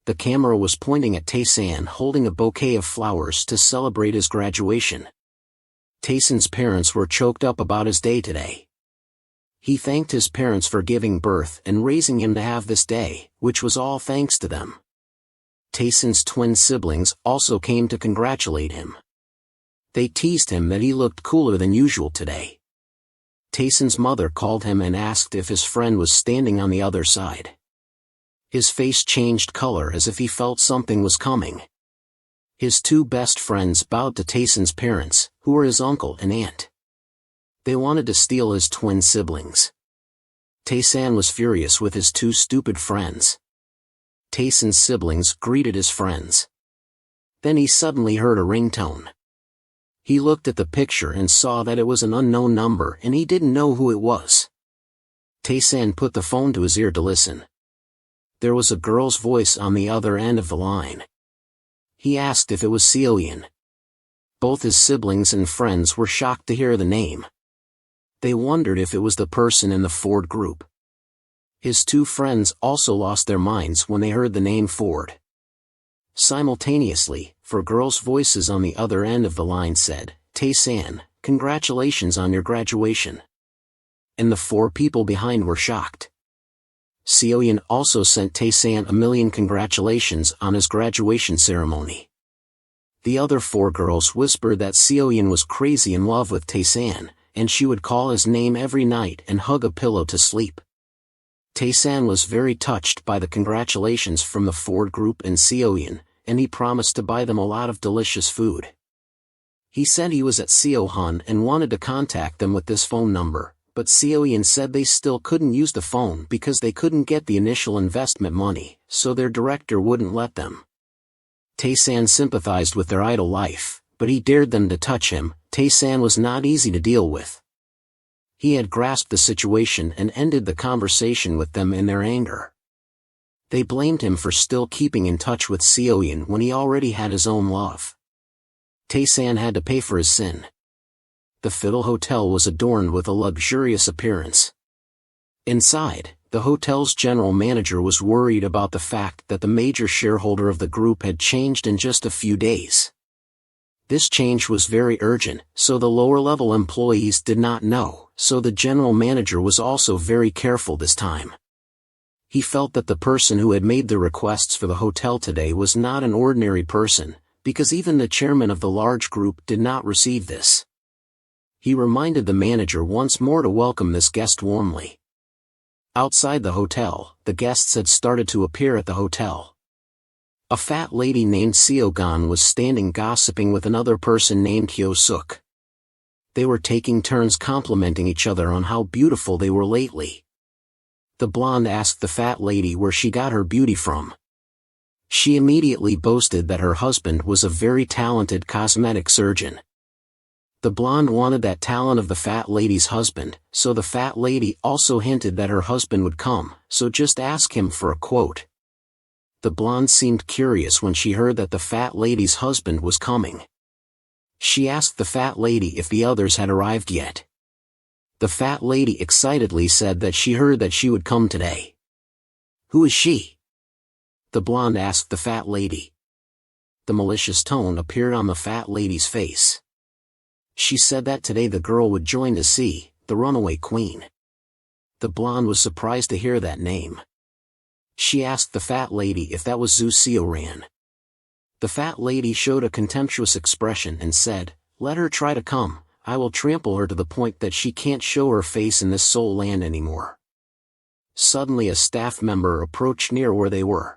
The camera was pointing at Teson holding a bouquet of flowers to celebrate his graduation. Teson's parents were choked up about his day today. He thanked his parents for giving birth and raising him to have this day, which was all thanks to them. Teson's twin siblings also came to congratulate him. They teased him that he looked cooler than usual today. Teson's mother called him and asked if his friend was standing on the other side. His face changed color as if he felt something was coming. His two best friends bowed to Teson's parents, who were his uncle and aunt. They wanted to steal his twin siblings. Teson was furious with his two stupid friends. Teson's siblings greeted his friends. Then he suddenly heard a ringtone. He looked at the picture and saw that it was an unknown number and he didn't know who it was. Teson put the phone to his ear to listen. There was a girl's voice on the other end of the line. He asked if it was Seoyeon. Both his siblings and friends were shocked to hear the name. They wondered if it was the person in the Ford group. His two friends also lost their minds when they heard the name Ford. Simultaneously, four girls' voices on the other end of the line said, "Teson, congratulations on your graduation." And the four people behind were shocked. Seoyeon also sent Teson a million congratulations on his graduation ceremony. The other four girls whispered that Seoyeon was crazy in love with Teson, and she would call his name every night and hug a pillow to sleep. Teson was very touched by the congratulations from the Ford group and Seoyeon, and he promised to buy them a lot of delicious food. He said he was at Seohun and wanted to contact them with this phone number, but Seoyeon said they still couldn't use the phone because they couldn't get the initial investment money, so their director wouldn't let them. Teson sympathized with their idle life, but he dared them to touch him. Teson was not easy to deal with. He had grasped the situation and ended the conversation with them in their anger. They blamed him for still keeping in touch with Seoyeon when he already had his own love. Teson had to pay for his sin. The Fiddle Hotel was adorned with a luxurious appearance. Inside, the hotel's general manager was worried about the fact that the major shareholder of the group had changed in just a few days. This change was very urgent, so the lower-level employees did not know, so the general manager was also very careful this time. He felt that the person who had made the requests for the hotel today was not an ordinary person, because even the chairman of the large group did not receive this. He reminded the manager once more to welcome this guest warmly. Outside the hotel, the guests had started to appear at the hotel. A fat lady named Seogan was standing gossiping with another person named Hyo-suk. They were taking turns complimenting each other on how beautiful they were lately. The blonde asked the fat lady where she got her beauty from. She immediately boasted that her husband was a very talented cosmetic surgeon. The blonde wanted that talent of the fat lady's husband, so the fat lady also hinted that her husband would come, so just ask him for a quote. The blonde seemed curious when she heard that the fat lady's husband was coming. She asked the fat lady if the others had arrived yet. The fat lady excitedly said that she heard that she would come today. "Who is she?" the blonde asked the fat lady. The malicious tone appeared on the fat lady's face. She said that today the girl would join to see the runaway queen. The blonde was surprised to hear that name. She asked the fat lady if that was Zhu Xiaoran. The fat lady showed a contemptuous expression and said, "Let her try to come, I will trample her to the point that she can't show her face in this Seoul land anymore." Suddenly a staff member approached near where they were.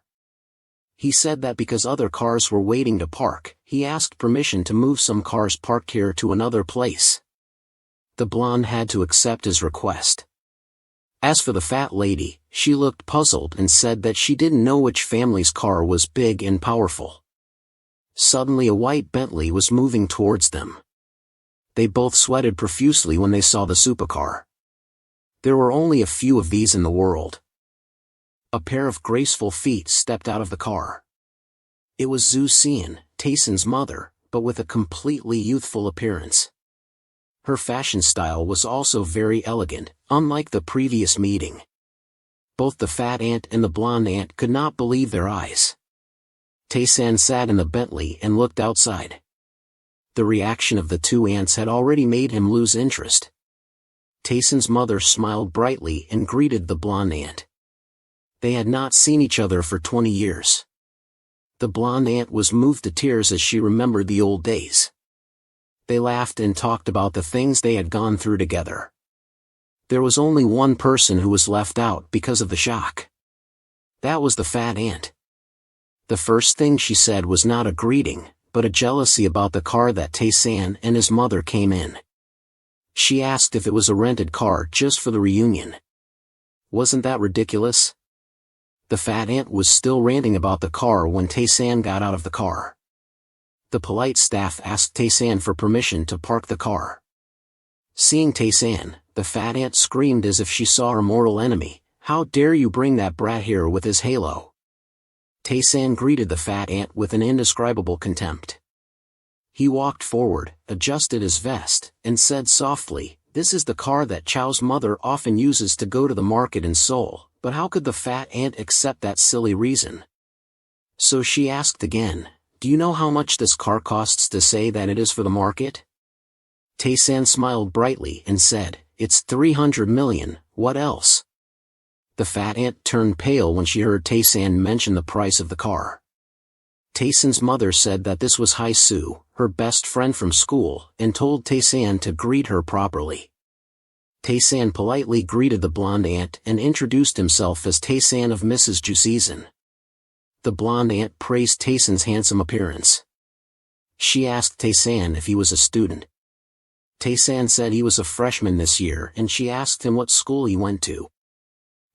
He said that because other cars were waiting to park, he asked permission to move some cars parked here to another place. The blonde had to accept his request. As for the fat lady, she looked puzzled and said that she didn't know which family's car was big and powerful. Suddenly a white Bentley was moving towards them. They both sweated profusely when they saw the supercar. There were only a few of these in the world. A pair of graceful feet stepped out of the car. It was Zhu Xian, Teson's mother, but with a completely youthful appearance. Her fashion style was also very elegant, unlike the previous meeting. Both the fat aunt and the blonde aunt could not believe their eyes. Teson sat in the Bentley and looked outside. The reaction of the two aunts had already made him lose interest. Teson's mother smiled brightly and greeted the blonde aunt. They had not seen each other for 20 years. The blonde aunt was moved to tears as she remembered the old days. They laughed and talked about the things they had gone through together. There was only one person who was left out because of the shock. That was the fat aunt. The first thing she said was not a greeting, but a jealousy about the car that Teson and his mother came in. She asked if it was a rented car just for the reunion. Wasn't that ridiculous? The fat aunt was still ranting about the car when Teson got out of the car. The polite staff asked Teson for permission to park the car. Seeing Teson, the fat aunt screamed as if she saw her mortal enemy. "How dare you bring that brat here with his halo?" Teson greeted the fat aunt with an indescribable contempt. He walked forward, adjusted his vest, and said softly, "This is the car that Chow's mother often uses to go to the market in Seoul, but how could the fat aunt accept that silly reason?" So she asked again, "Do you know how much this car costs to say that it is for the market?" Teson smiled brightly and said, "It's 300 million, what else?" The fat aunt turned pale when she heard Teson mention the price of the car. Teson's mother said that this was Hai Su, her best friend from school, and told Teson to greet her properly. Teson politely greeted the blonde aunt and introduced himself as Teson of Mrs. Jusizan. The blonde aunt praised Teson's handsome appearance. She asked Teson if he was a student. Teson said he was a freshman this year, and she asked him what school he went to.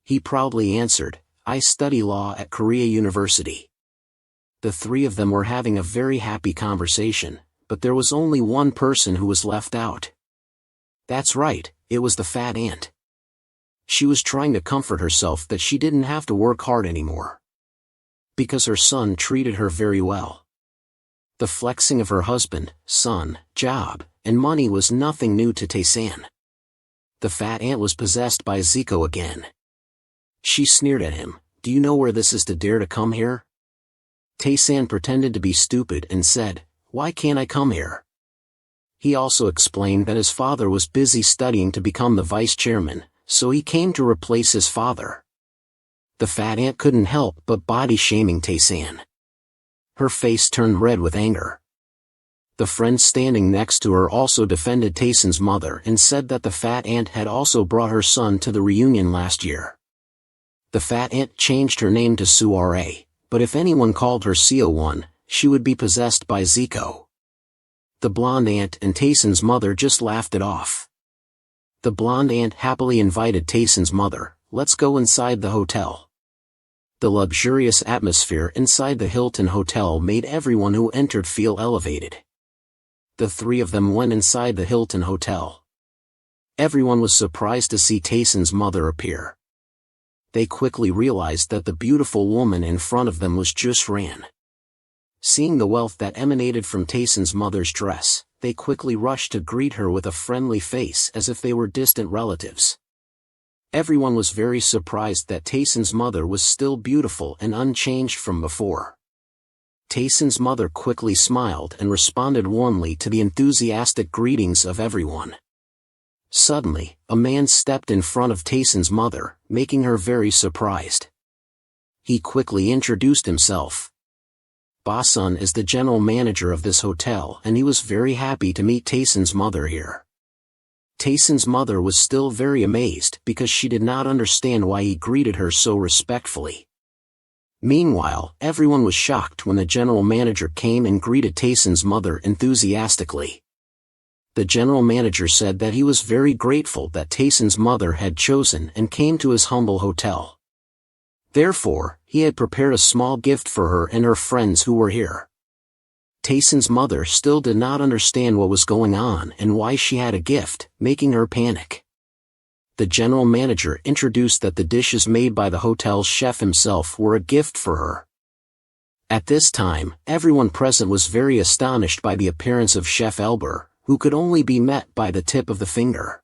He proudly answered, "I study law at Korea University." The three of them were having a very happy conversation, but there was only one person who was left out. That's right, it was the fat aunt. She was trying to comfort herself that she didn't have to work hard anymore, because her son treated her very well. The flexing of her husband, son, job, and money was nothing new to Teson. The fat aunt was possessed by Zico again. She sneered at him, "Do you know where this is to dare to come here?" Teson pretended to be stupid and said, "Why can't I come here?" He also explained that his father was busy studying to become the vice chairman, so he came to replace his father. The fat aunt couldn't help but body-shaming Teson. Her face turned red with anger. The friend standing next to her also defended Teson's mother and said that the fat aunt had also brought her son to the reunion last year. The fat aunt changed her name to Suare, but if anyone called her CO1, she would be possessed by Zico. The blonde aunt and Teson's mother just laughed it off. The blonde aunt happily invited Teson's mother, "Let's go inside the hotel." The luxurious atmosphere inside the Hilton Hotel made everyone who entered feel elevated. The three of them went inside the Hilton Hotel. Everyone was surprised to see Teson's mother appear. They quickly realized that the beautiful woman in front of them was Jusran. Seeing the wealth that emanated from Teson's mother's dress, they quickly rushed to greet her with a friendly face as if they were distant relatives. Everyone was very surprised that Teson's mother was still beautiful and unchanged from before. Teson's mother quickly smiled and responded warmly to the enthusiastic greetings of everyone. Suddenly, a man stepped in front of Teson's mother, making her very surprised. He quickly introduced himself. Basun is the general manager of this hotel, and he was very happy to meet Teson's mother here. Teson's mother was still very amazed because she did not understand why he greeted her so respectfully. Meanwhile, everyone was shocked when the general manager came and greeted Teson's mother enthusiastically. The general manager said that he was very grateful that Teson's mother had chosen and came to his humble hotel. Therefore, he had prepared a small gift for her and her friends who were here. Teson's mother still did not understand what was going on and why she had a gift, making her panic. The general manager introduced that the dishes made by the hotel's chef himself were a gift for her. At this time, everyone present was very astonished by the appearance of Chef Elber, who could only be met by the tip of the finger.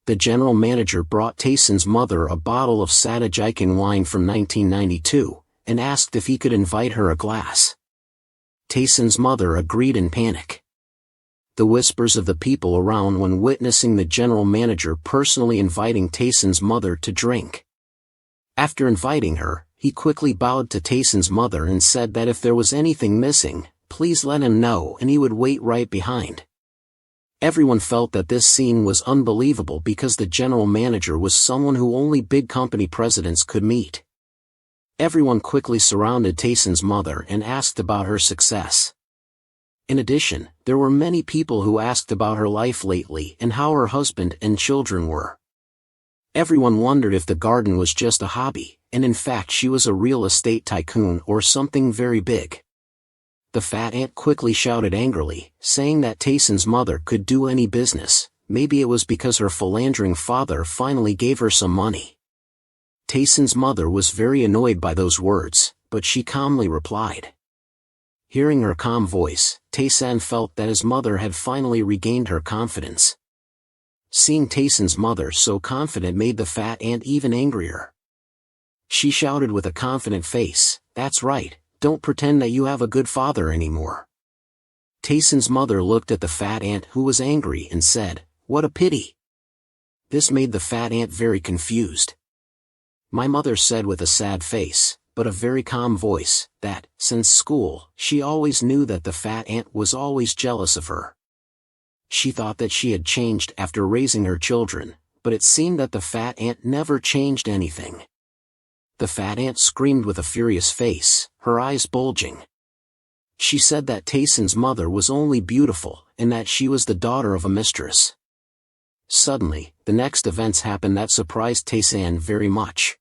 The general manager brought Teson's mother a bottle of Sadajikan wine from 1992, and asked if he could invite her a glass. Teson's mother agreed in panic. The whispers of the people around when witnessing the general manager personally inviting Teson's mother to drink. After inviting her, he quickly bowed to Teson's mother and said that if there was anything missing, please let him know and he would wait right behind. Everyone felt that this scene was unbelievable because the general manager was someone who only big company presidents could meet. Everyone quickly surrounded Teson's mother and asked about her success. In addition, there were many people who asked about her life lately and how her husband and children were. Everyone wondered if the garden was just a hobby, and in fact she was a real estate tycoon or something very big. The fat ant quickly shouted angrily, saying that Teson's mother could do any business, maybe it was because her philandering father finally gave her some money. Teson's mother was very annoyed by those words, but she calmly replied. Hearing her calm voice, Teson felt that his mother had finally regained her confidence. Seeing Teson's mother so confident made the fat ant even angrier. She shouted with a confident face, "That's right, don't pretend that you have a good father anymore." Teson's mother looked at the fat ant who was angry and said, "What a pity." This made the fat ant very confused. My mother said with a sad face, but a very calm voice, that, since school, she always knew that the fat ant was always jealous of her. She thought that she had changed after raising her children, but it seemed that the fat ant never changed anything. The fat ant screamed with a furious face, her eyes bulging. She said that Teson's mother was only beautiful, and that she was the daughter of a mistress. Suddenly, the next events happened that surprised Teson very much.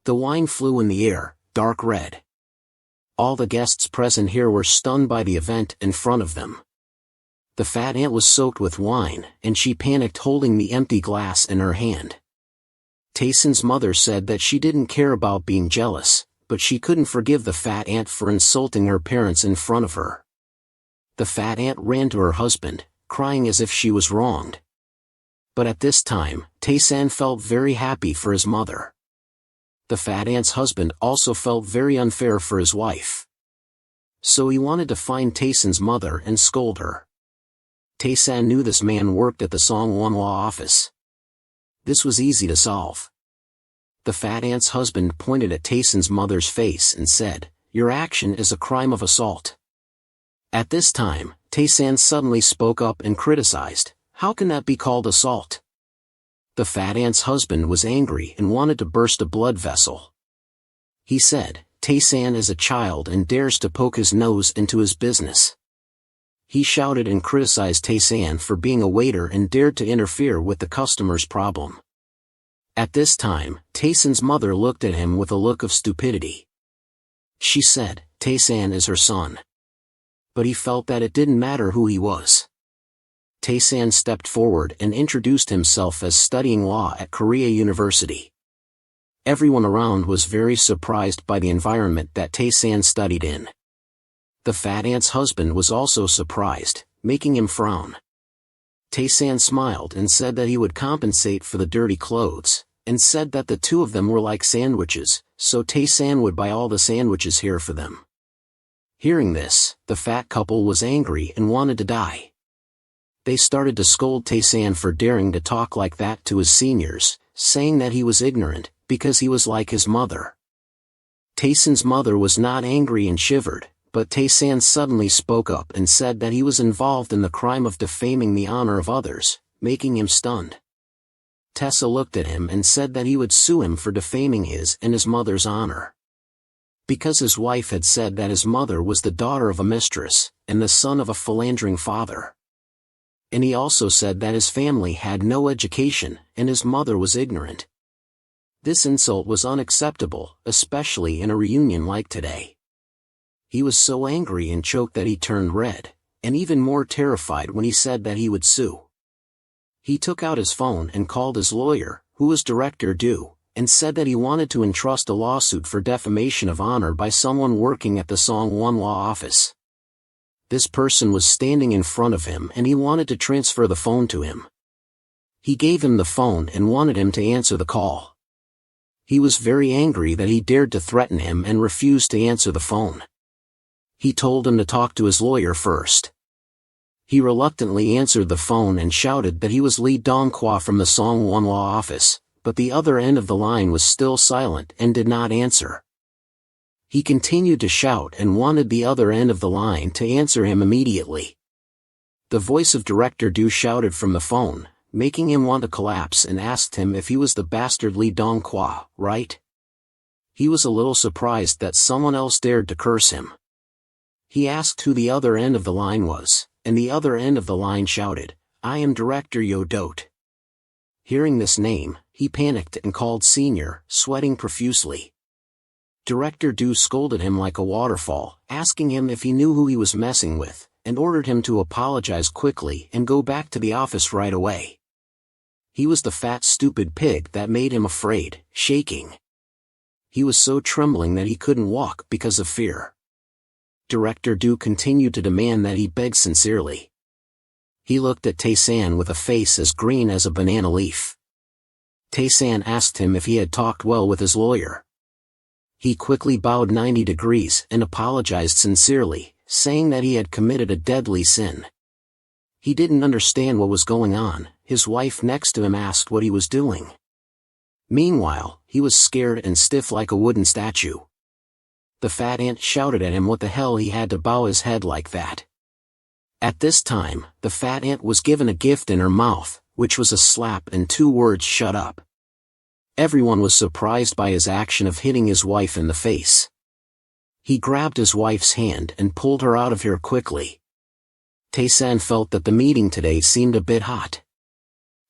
The wine flew in the air, dark red. All the guests present here were stunned by the event in front of them. The fat ant was soaked with wine, and she panicked holding the empty glass in her hand. Teson's mother said that she didn't care about being jealous, but she couldn't forgive the fat ant for insulting her parents in front of her. The fat ant ran to her husband, crying as if she was wronged. But at this time, Teson felt very happy for his mother. The fat ant's husband also felt very unfair for his wife. So he wanted to find Teson's mother and scold her. Teson knew this man worked at the Manhwa office. This was easy to solve. The fat ant's husband pointed at Teson's mother's face and said, "Your action is a crime of assault." At this time, Teson suddenly spoke up and criticized, "How can that be called assault?" The fat ant's husband was angry and wanted to burst a blood vessel. He said, "Teson is a child and dares to poke his nose into his business." He shouted and criticized Teson for being a waiter and dared to interfere with the customer's problem. At this time, Teson's mother looked at him with a look of stupidity. She said, "Teson is her son." But he felt that it didn't matter who he was. Teson stepped forward and introduced himself as studying law at Korea University. Everyone around was very surprised by the environment that Teson studied in. The fat ant's husband was also surprised, making him frown. Teson smiled and said that he would compensate for the dirty clothes, and said that the two of them were like sandwiches, so Teson would buy all the sandwiches here for them. Hearing this, the fat couple was angry and wanted to die. They started to scold Teson for daring to talk like that to his seniors, saying that he was ignorant, because he was like his mother. Teson's mother was not angry and shivered, but Teson suddenly spoke up and said that he was involved in the crime of defaming the honor of others, making him stunned. Tessa looked at him and said that he would sue him for defaming his and his mother's honor. Because his wife had said that his mother was the daughter of a mistress, and the son of a philandering father. And he also said that his family had no education, and his mother was ignorant. This insult was unacceptable, especially in a reunion like today. He was so angry and choked that he turned red, and even more terrified when he said that he would sue. He took out his phone and called his lawyer, who was Director Du, and said that he wanted to entrust a lawsuit for defamation of honor by someone working at the Manhwa office. This person was standing in front of him and he wanted to transfer the phone to him. He gave him the phone and wanted him to answer the call. He was very angry that he dared to threaten him and refused to answer the phone. He told him to talk to his lawyer first. He reluctantly answered the phone and shouted that he was Lee Dongqua from the Songwon law office, but the other end of the line was still silent and did not answer. He continued to shout and wanted the other end of the line to answer him immediately. The voice of Director Du shouted from the phone, making him want to collapse, and asked him if he was the bastard Lee Dongqua, right? He was a little surprised that someone else dared to curse him. He asked who the other end of the line was, and the other end of the line shouted, "I am Director Yo Dot." Hearing this name, he panicked and called Senior, sweating profusely. Director Du scolded him like a waterfall, asking him if he knew who he was messing with, and ordered him to apologize quickly and go back to the office right away. He was the fat stupid pig that made him afraid, shaking. He was so trembling that he couldn't walk because of fear. Director Du continued to demand that he beg sincerely. He looked at Teson with a face as green as a banana leaf. Teson asked him if he had talked well with his lawyer. He quickly bowed 90 degrees and apologized sincerely, saying that he had committed a deadly sin. He didn't understand what was going on. His wife next to him asked what he was doing. Meanwhile, he was scared and stiff like a wooden statue. The fat ant shouted at him what the hell he had to bow his head like that. At this time, the fat ant was given a gift in her mouth, which was a slap and 2 words, "Shut up." Everyone was surprised by his action of hitting his wife in the face. He grabbed his wife's hand and pulled her out of here quickly. Teson felt that the meeting today seemed a bit hot.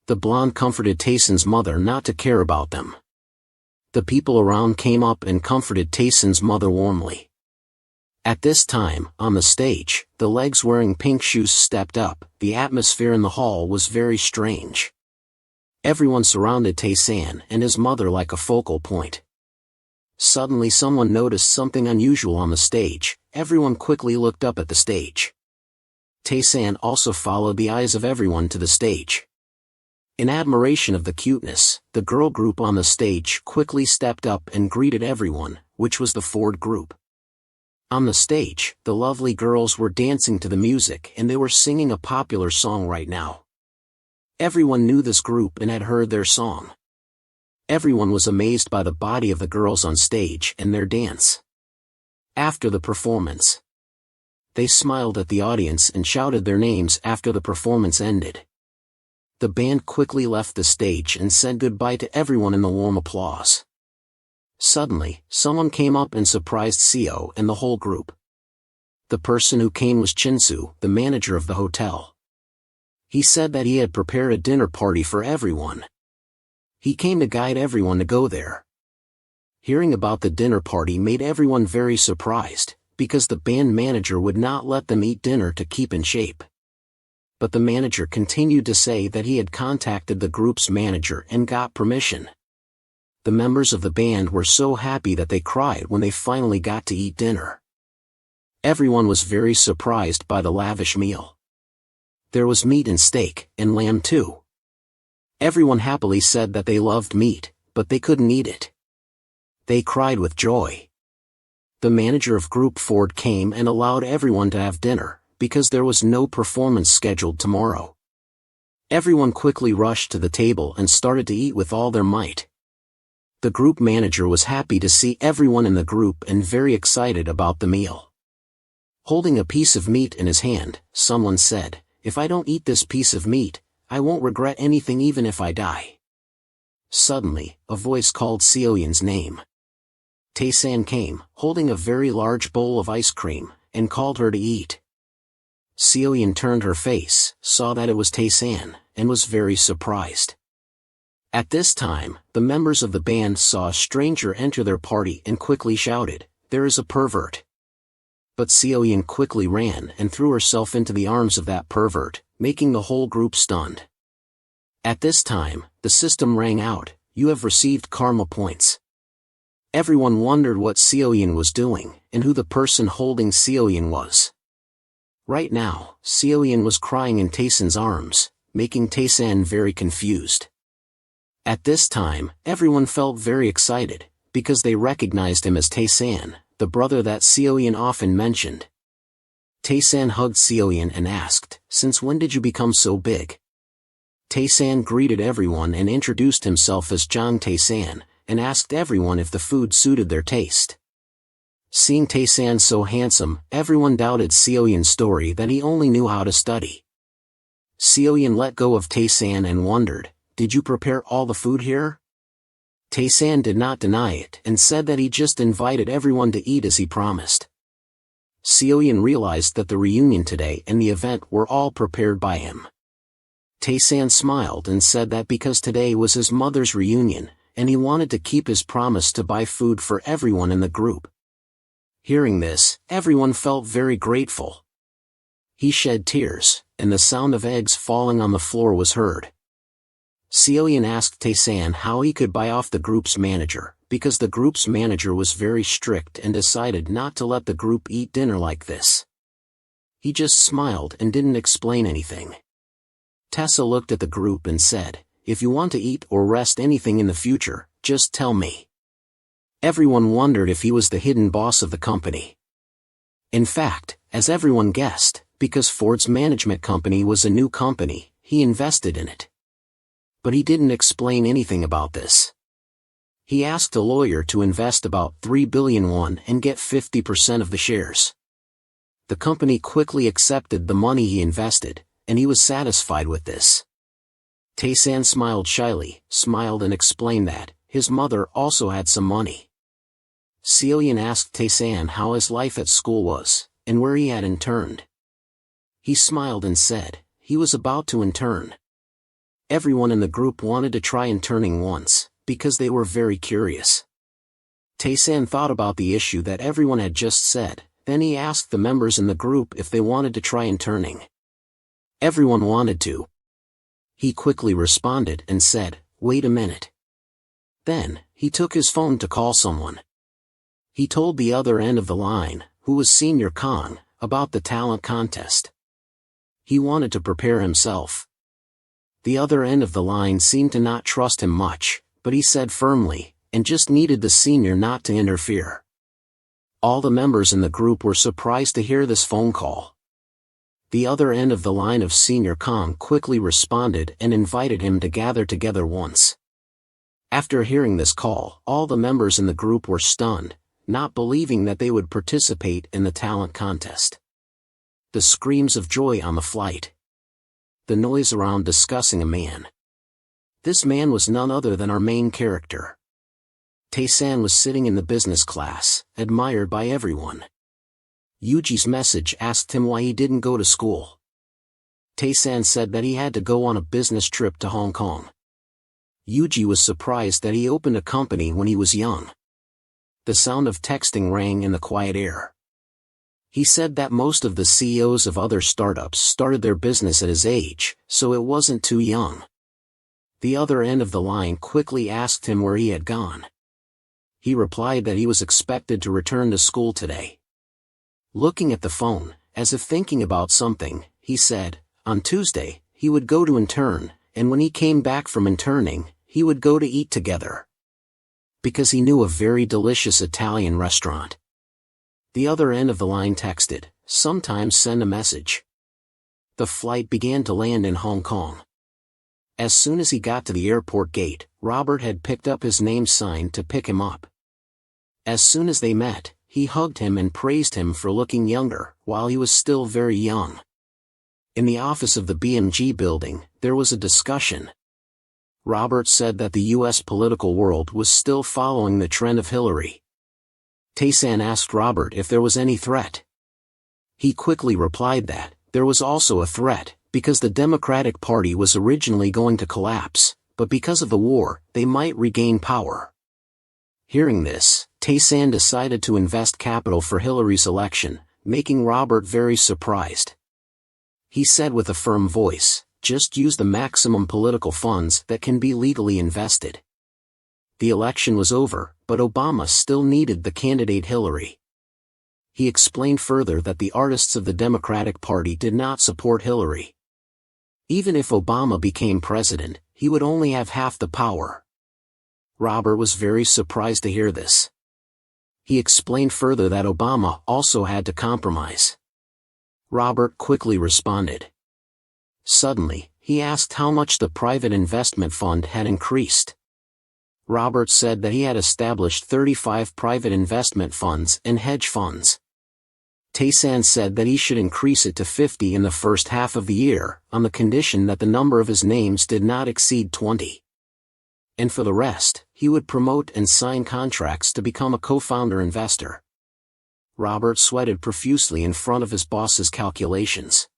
The blonde comforted Teson's mother not to care about them. The people around came up and comforted Teson's mother warmly. At this time, on the stage, the legs wearing pink shoes stepped up. The atmosphere in the hall was very strange. Everyone surrounded Teson and his mother like a focal point. Suddenly someone noticed something unusual on the stage. Everyone quickly looked up at the stage. Teson also followed the eyes of everyone to the stage. In admiration of the cuteness, the girl group on the stage quickly stepped up and greeted everyone, which was the Ford group. On the stage, the lovely girls were dancing to the music and they were singing a popular song right now. Everyone knew this group and had heard their song. Everyone was amazed by the body of the girls on stage and their dance. After the performance, they smiled at the audience and shouted their names after the performance ended. The band quickly left the stage and said goodbye to everyone in the warm applause. Suddenly, someone came up and surprised Seo and the whole group. The person who came was Chinsu, the manager of the hotel. He said that he had prepared a dinner party for everyone. He came to guide everyone to go there. Hearing about the dinner party made everyone very surprised, because the band manager would not let them eat dinner to keep in shape. But the manager continued to say that he had contacted the group's manager and got permission. The members of the band were so happy that they cried when they finally got to eat dinner. Everyone was very surprised by the lavish meal. There was meat and steak, and lamb too. Everyone happily said that they loved meat, but they couldn't eat it. They cried with joy. The manager of Group Ford came and allowed everyone to have dinner, because there was no performance scheduled tomorrow. Everyone quickly rushed to the table and started to eat with all their might. The group manager was happy to see everyone in the group and very excited about the meal. Holding a piece of meat in his hand, someone said, "If I don't eat this piece of meat, I won't regret anything even if I die." Suddenly, a voice called Seoyin's name. Teson came, holding a very large bowl of ice cream, and called her to eat. Seoyin turned her face, saw that it was Teson, and was very surprised. At this time, the members of the band saw a stranger enter their party and quickly shouted, "There is a pervert." But Seoyin quickly ran and threw herself into the arms of that pervert, making the whole group stunned. At this time, the system rang out, "You have received karma points." Everyone wondered what Seoyin was doing, and who the person holding Seoyin was. Right now, Seoyin was crying in Teson's arms, making Teson very confused. At this time, everyone felt very excited, because they recognized him as Teson, the brother that Seoyeon often mentioned. Teson hugged Seoyeon and asked, "Since when did you become so big?" Teson greeted everyone and introduced himself as Jang Teson, and asked everyone if the food suited their taste. Seeing Teson so handsome, everyone doubted Seoyeon's story that he only knew how to study. Seoyeon let go of Teson and wondered, "Did you prepare all the food here?" Teson did not deny it and said that he just invited everyone to eat as he promised. Seoyeon realized that the reunion today and the event were all prepared by him. Teson smiled and said that because today was his mother's reunion, and he wanted to keep his promise to buy food for everyone in the group. Hearing this, everyone felt very grateful. He shed tears, and the sound of eggs falling on the floor was heard. Seoyeon asked Teson how he could buy off the group's manager, because the group's manager was very strict and decided not to let the group eat dinner like this. He just smiled and didn't explain anything. Tessa looked at the group and said, "If you want to eat or rest anything in the future, just tell me." Everyone wondered if he was the hidden boss of the company. In fact, as everyone guessed, because Ford's management company was a new company, he invested in it. But he didn't explain anything about this. He asked a lawyer to invest about 3 billion won and get 50% of the shares. The company quickly accepted the money he invested, and he was satisfied with this. Teson smiled shyly, and explained that his mother also had some money. Seoyeon asked Teson how his life at school was, and where he had interned. He smiled and said, he was about to intern. Everyone in the group wanted to try interning once, because they were very curious. Teson thought about the issue that everyone had just said, then he asked the members in the group if they wanted to try interning. Everyone wanted to. He quickly responded and said, "Wait a minute." Then, he took his phone to call someone. He told the other end of the line, who was Senior Kong, about the talent contest. He wanted to prepare himself. The other end of the line seemed to not trust him much, but he said firmly, and just needed the senior not to interfere. All the members in the group were surprised to hear this phone call. The other end of the line of Senior Kong quickly responded and invited him to gather together once. After hearing this call, all the members in the group were stunned, not believing that they would participate in the talent contest. The screams of joy on the flight. The noise around discussing a man. This man was none other than our main character. Teson was sitting in the business class, admired by everyone. Yuji's message asked him why he didn't go to school. Teson said that he had to go on a business trip to Hong Kong. Yuji was surprised that he opened a company when he was young. The sound of texting rang in the quiet air. He said that most of the CEOs of other startups started their business at his age, so it wasn't too young. The other end of the line quickly asked him where he had gone. He replied that he was expected to return to school today. Looking at the phone, as if thinking about something, he said, on Tuesday, he would go to intern, and when he came back from interning, he would go to eat together. Because he knew a very delicious Italian restaurant. The other end of the line texted, "Sometimes send a message." The flight began to land in Hong Kong. As soon as he got to the airport gate, Robert had picked up his name sign to pick him up. As soon as they met, he hugged him and praised him for looking younger, while he was still very young. In the office of the BMG building, there was a discussion. Robert said that the U.S. political world was still following the trend of Hillary. Teson asked Robert if there was any threat. He quickly replied that there was also a threat, because the Democratic Party was originally going to collapse, but because of the war, they might regain power. Hearing this, Teson decided to invest capital for Hillary's election, making Robert very surprised. He said with a firm voice, "Just use the maximum political funds that can be legally invested." The election was over, but Obama still needed the candidate Hillary. He explained further that the artists of the Democratic Party did not support Hillary. Even if Obama became president, he would only have half the power. Robert was very surprised to hear this. He explained further that Obama also had to compromise. Robert quickly responded. Suddenly, he asked how much the private investment fund had increased. Robert said that he had established 35 private investment funds and hedge funds. Teson said that he should increase it to 50 in the first half of the year, on the condition that the number of his names did not exceed 20. And for the rest, he would promote and sign contracts to become a co-founder investor. Robert sweated profusely in front of his boss's calculations.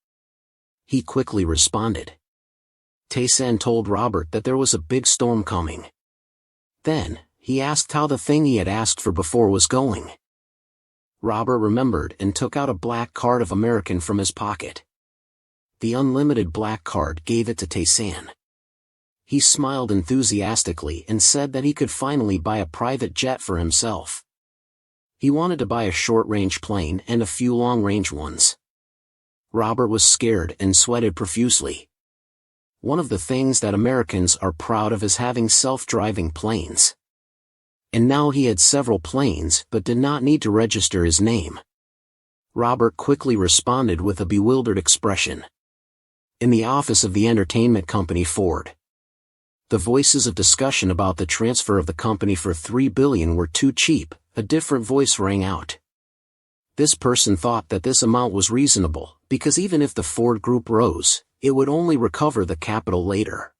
He quickly responded. Teson told Robert that there was a big storm coming. Then, he asked how the thing he had asked for before was going. Robert remembered and took out a black card of American from his pocket. The unlimited black card gave it to Teson. He smiled enthusiastically and said that he could finally buy a private jet for himself. He wanted to buy a short-range plane and a few long-range ones. Robert was scared and sweated profusely. One of the things that Americans are proud of is having self-driving planes. And now he had several planes but did not need to register his name. Robert quickly responded with a bewildered expression. In the office of the entertainment company Ford. The voices of discussion about the transfer of the company for $3 billion were too cheap. A different voice rang out. This person thought that this amount was reasonable, because even if the Ford Group rose, it would only recover the capital later.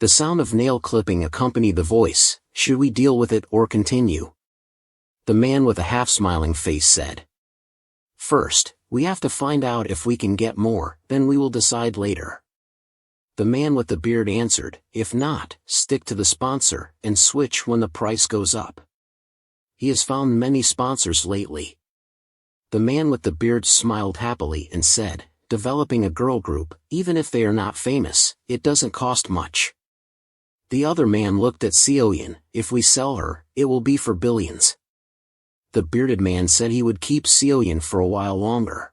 The sound of nail clipping accompanied the voice. Should we deal with it or continue? The man with a half-smiling face said. First, we have to find out if we can get more, then we will decide later. The man with the beard answered, if not, stick to the sponsor, and switch when the price goes up. He has found many sponsors lately. The man with the beard smiled happily and said, developing a girl group, even if they are not famous, it doesn't cost much. The other man looked at Seoyeon, if we sell her, it will be for billions. The bearded man said he would keep Seoyeon for a while longer.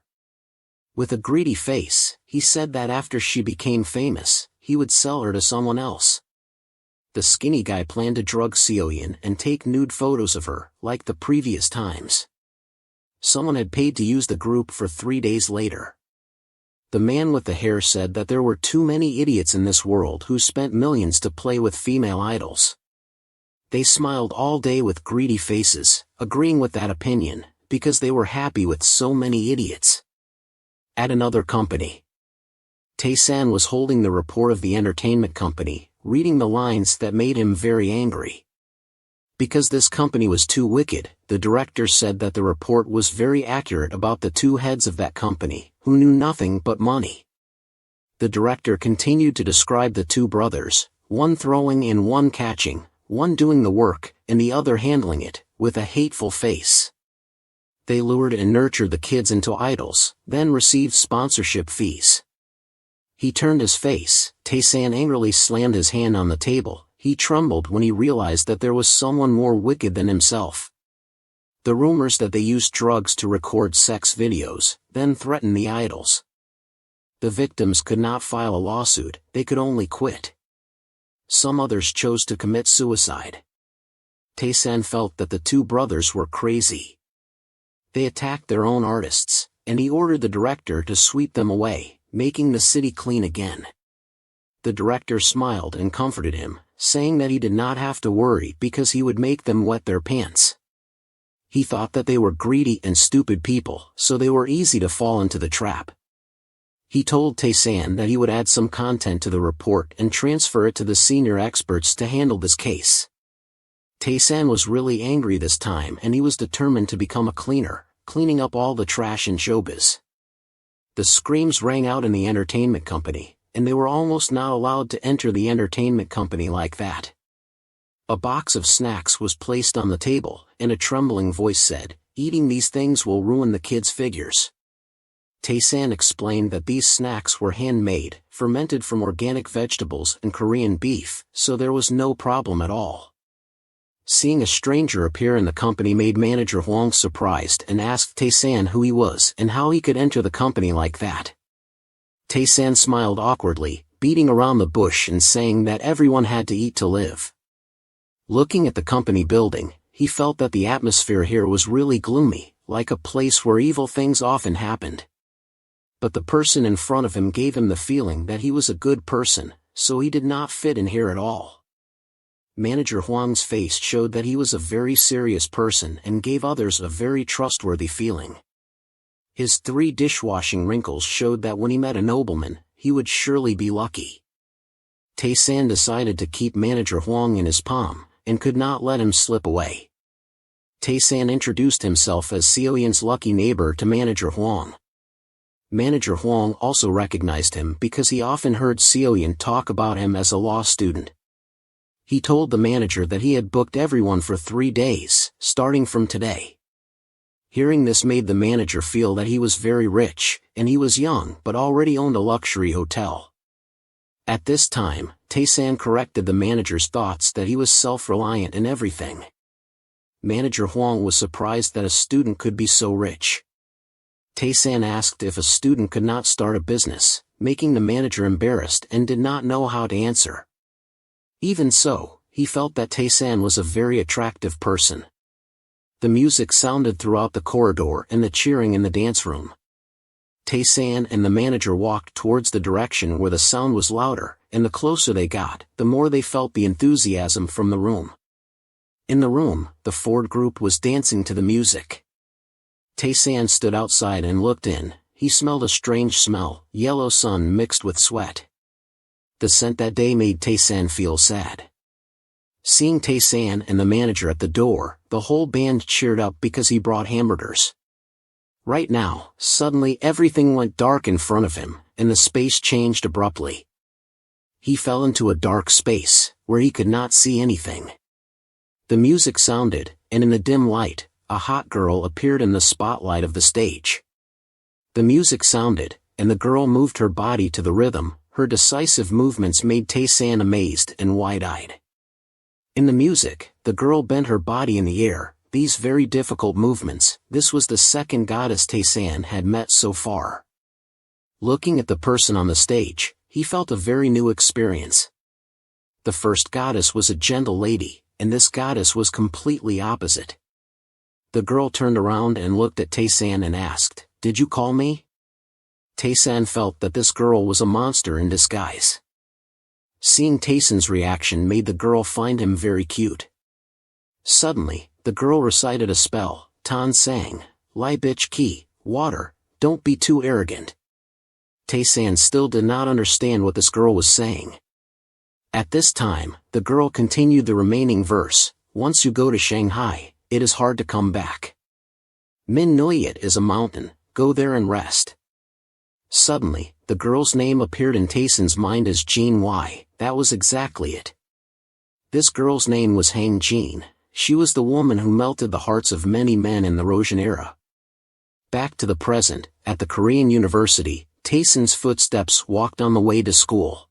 With a greedy face, he said that after she became famous, he would sell her to someone else. The skinny guy planned to drug Seoyeon and take nude photos of her, like the previous times. Someone had paid to use the group for 3 days later. The man with the hair said that there were too many idiots in this world who spent millions to play with female idols. They smiled all day with greedy faces, agreeing with that opinion, because they were happy with so many idiots. At another company. Teson was holding the report of the entertainment company, reading the lines that made him very angry. Because this company was too wicked, the director said that the report was very accurate about the two heads of that company, who knew nothing but money. The director continued to describe the two brothers, one throwing and one catching, one doing the work, and the other handling it, with a hateful face. They lured and nurtured the kids into idols, then received sponsorship fees. He turned his face. Teson angrily slammed his hand on the table. He trembled when he realized that there was someone more wicked than himself. The rumors that they used drugs to record sex videos, then threaten the idols. The victims could not file a lawsuit, they could only quit. Some others chose to commit suicide. Teson felt that the two brothers were crazy. They attacked their own artists, and he ordered the director to sweep them away, making the city clean again. The director smiled and comforted him, saying that he did not have to worry because he would make them wet their pants. He thought that they were greedy and stupid people, so they were easy to fall into the trap. He told Teson that he would add some content to the report and transfer it to the senior experts to handle this case. Teson was really angry this time and he was determined to become a cleaner, cleaning up all the trash in showbiz. The screams rang out in the entertainment company, and they were almost not allowed to enter the entertainment company like that. A box of snacks was placed on the table, and a trembling voice said, eating these things will ruin the kids' figures. Teson explained that these snacks were handmade, fermented from organic vegetables and Korean beef, so there was no problem at all. Seeing a stranger appear in the company made manager Huang surprised and asked Teson who he was and how he could enter the company like that. Teson smiled awkwardly, beating around the bush and saying that everyone had to eat to live. Looking at the company building, he felt that the atmosphere here was really gloomy, like a place where evil things often happened. But the person in front of him gave him the feeling that he was a good person, so he did not fit in here at all. Manager Huang's face showed that he was a very serious person and gave others a very trustworthy feeling. His 3 dishwashing wrinkles showed that when he met a nobleman, he would surely be lucky. Teson decided to keep Manager Huang in his palm, and could not let him slip away. Teson introduced himself as Xiaoyan's lucky neighbor to Manager Huang. Manager Huang also recognized him because he often heard Xiaoyan talk about him as a law student. He told the manager that he had booked everyone for 3 days, starting from today. Hearing this made the manager feel that he was very rich, and he was young but already owned a luxury hotel. At this time, Teson corrected the manager's thoughts that he was self-reliant in everything. Manager Huang was surprised that a student could be so rich. Teson asked if a student could not start a business, making the manager embarrassed and did not know how to answer. Even so, he felt that Teson was a very attractive person. The music sounded throughout the corridor and the cheering in the dance room. Teson and the manager walked towards the direction where the sound was louder, and the closer they got, the more they felt the enthusiasm from the room. In the room, the Ford group was dancing to the music. Teson stood outside and looked in. He smelled a strange smell, yellow sun mixed with sweat. The scent that day made Teson feel sad. Seeing Teson and the manager at the door, the whole band cheered up because he brought hamburgers. Right now, suddenly everything went dark in front of him, and the space changed abruptly. He fell into a dark space, where he could not see anything. The music sounded, and in the dim light, a hot girl appeared in the spotlight of the stage. The music sounded, and the girl moved her body to the rhythm. Her decisive movements made Teson amazed and wide-eyed. In the music, the girl bent her body in the air, these very difficult movements. This was the second goddess Teson had met so far. Looking at the person on the stage, he felt a very new experience. The first goddess was a gentle lady, and this goddess was completely opposite. The girl turned around and looked at Teson and asked, "Did you call me?" Teson felt that this girl was a monster in disguise. Seeing Teson's reaction made the girl find him very cute. Suddenly, the girl recited a spell. Tan sang, "Lie bitch key, water, don't be too arrogant." Teson still did not understand what this girl was saying. At this time, the girl continued the remaining verse. "Once you go to Shanghai, it is hard to come back. Min Noyet is a mountain, go there and rest." Suddenly, the girl's name appeared in Teson's mind as Jean Y. That was exactly it. This girl's name was Hang Jean. She was the woman who melted the hearts of many men in the Rosian era. Back to the present, at the Korean University, Teson's footsteps walked on the way to school.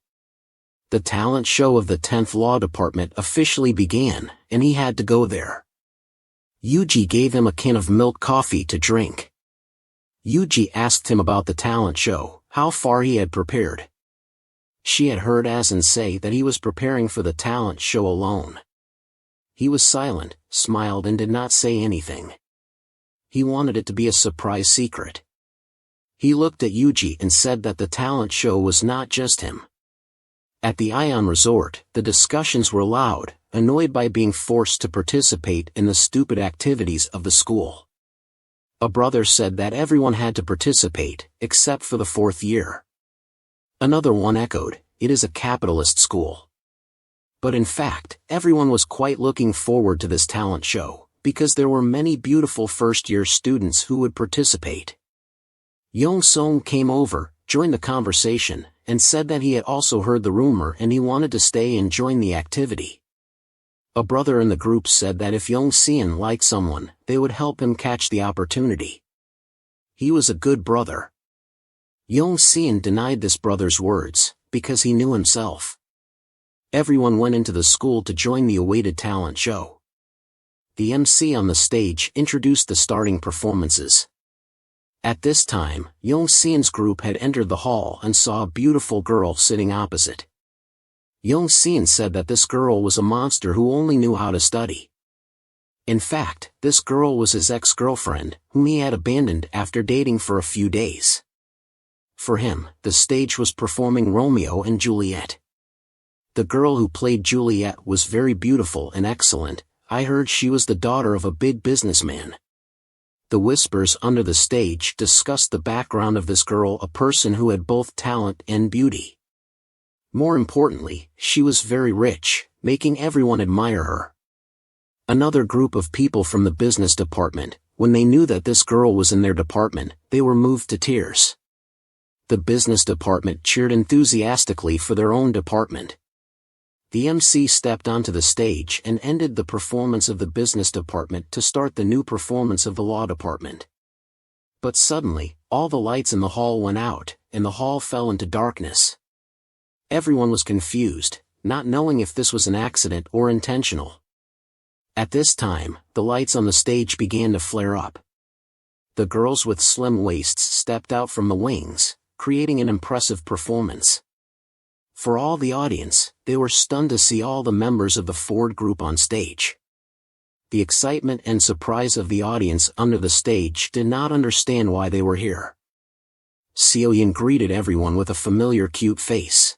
The talent show of the 10th Law Department officially began, and he had to go there. Yuji gave him a can of milk coffee to drink. Yuji asked him about the talent show, how far he had prepared. She had heard Asen say that he was preparing for the talent show alone. He was silent, smiled and did not say anything. He wanted it to be a surprise secret. He looked at Yuji and said that the talent show was not just him. At the Ion Resort, the discussions were loud, annoyed by being forced to participate in the stupid activities of the school. A brother said that everyone had to participate, except for the 4th year. Another one echoed, "It is a capitalist school." But in fact, everyone was quite looking forward to this talent show, because there were many beautiful first-year students who would participate. Yong Song came over, joined the conversation, and said that he had also heard the rumor and he wanted to stay and join the activity. A brother in the group said that if Yong Seon liked someone, they would help him catch the opportunity. He was a good brother. Yong Seon denied this brother's words, because he knew himself. Everyone went into the school to join the awaited talent show. The MC on the stage introduced the starting performances. At this time, Yong-seon's group had entered the hall and saw a beautiful girl sitting opposite. Yong-seon said that this girl was a monster who only knew how to study. In fact, this girl was his ex-girlfriend, whom he had abandoned after dating for a few days. For him, the stage was performing Romeo and Juliet. The girl who played Juliet was very beautiful and excellent. I heard she was the daughter of a big businessman. The whispers under the stage discussed the background of this girl, a person who had both talent and beauty. More importantly, she was very rich, making everyone admire her. Another group of people from the business department, when they knew that this girl was in their department, they were moved to tears. The business department cheered enthusiastically for their own department. The MC stepped onto the stage and ended the performance of the business department to start the new performance of the law department. But suddenly, all the lights in the hall went out, and the hall fell into darkness. Everyone was confused, not knowing if this was an accident or intentional. At this time, the lights on the stage began to flare up. The girls with slim waists stepped out from the wings, creating an impressive performance. For all the audience, they were stunned to see all the members of the Ford group on stage. The excitement and surprise of the audience under the stage did not understand why they were here. Seo-yeon greeted everyone with a familiar cute face.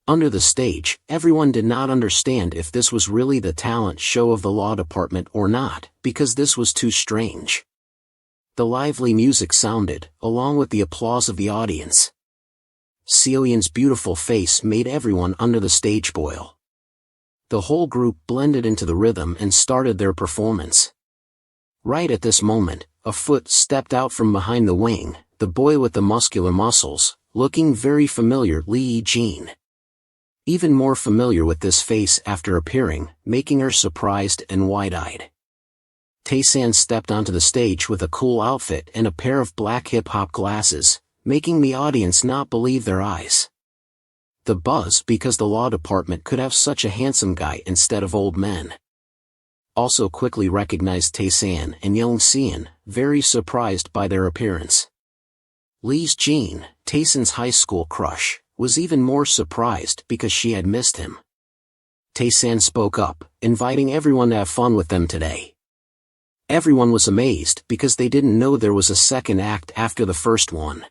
Under the stage, everyone did not understand if this was really the talent show of the law department or not, because this was too strange. The lively music sounded, along with the applause of the audience. Seo-yeon's beautiful face made everyone under the stage boil. The whole group blended into the rhythm and started their performance. Right at this moment, a foot stepped out from behind the wing, the boy with the muscular muscles, looking very familiar, Lee Jin. Even more familiar with this face after appearing, making her surprised and wide-eyed. Teson stepped onto the stage with a cool outfit and a pair of black hip-hop glasses, making the audience not believe their eyes. The buzz because the law department could have such a handsome guy instead of old men. Also quickly recognized Teson and Yong-seon, very surprised by their appearance. Lee Jin, Teson's high school crush, was even more surprised because she had missed him. Teson spoke up, inviting everyone to have fun with them today. Everyone was amazed because they didn't know there was a second act after the first one.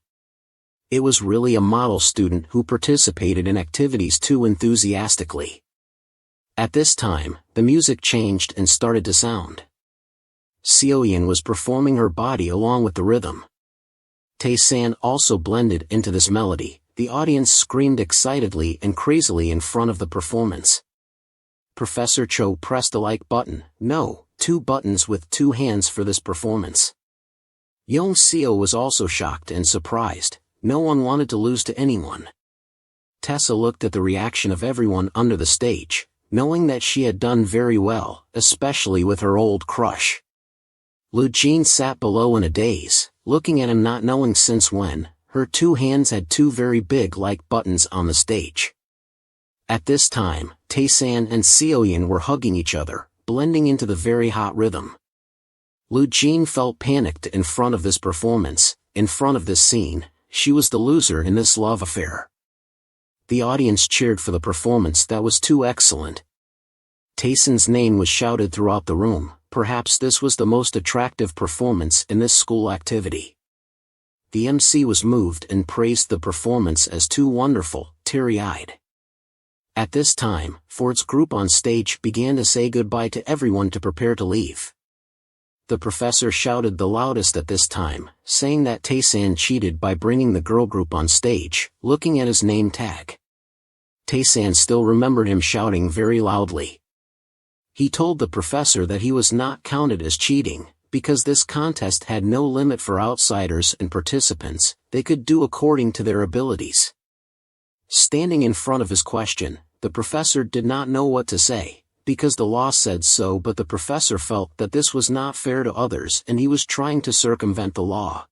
It was really a model student who participated in activities too enthusiastically. At this time, the music changed and started to sound. Seo-yeon was performing her body along with the rhythm. Teson also blended into this melody. The audience screamed excitedly and crazily in front of the performance. Professor Cho pressed the like button, no, 2 buttons with 2 hands for this performance. Yong-seo was also shocked and surprised. No one wanted to lose to anyone. Tessa looked at the reaction of everyone under the stage, knowing that she had done very well, especially with her old crush. Lu Jin sat below in a daze, looking at him not knowing since when. Her 2 hands had 2 very big like buttons on the stage. At this time, Teson and Seo-yeon were hugging each other, blending into the very hot rhythm. Lu Jin felt panicked in front of this performance, in front of this scene. She was the loser in this love affair. The audience cheered for the performance that was too excellent. Teson's name was shouted throughout the room. Perhaps this was the most attractive performance in this school activity. The MC was moved and praised the performance as too wonderful, teary-eyed. At this time, Ford's group on stage began to say goodbye to everyone to prepare to leave. The professor shouted the loudest at this time, saying that Teson cheated by bringing the girl group on stage, looking at his name tag. Teson still remembered him shouting very loudly. He told the professor that he was not counted as cheating, because this contest had no limit for outsiders and participants, they could do according to their abilities. Standing in front of his question, the professor did not know what to say, because the law said so, but the professor felt that this was not fair to others and he was trying to circumvent the law.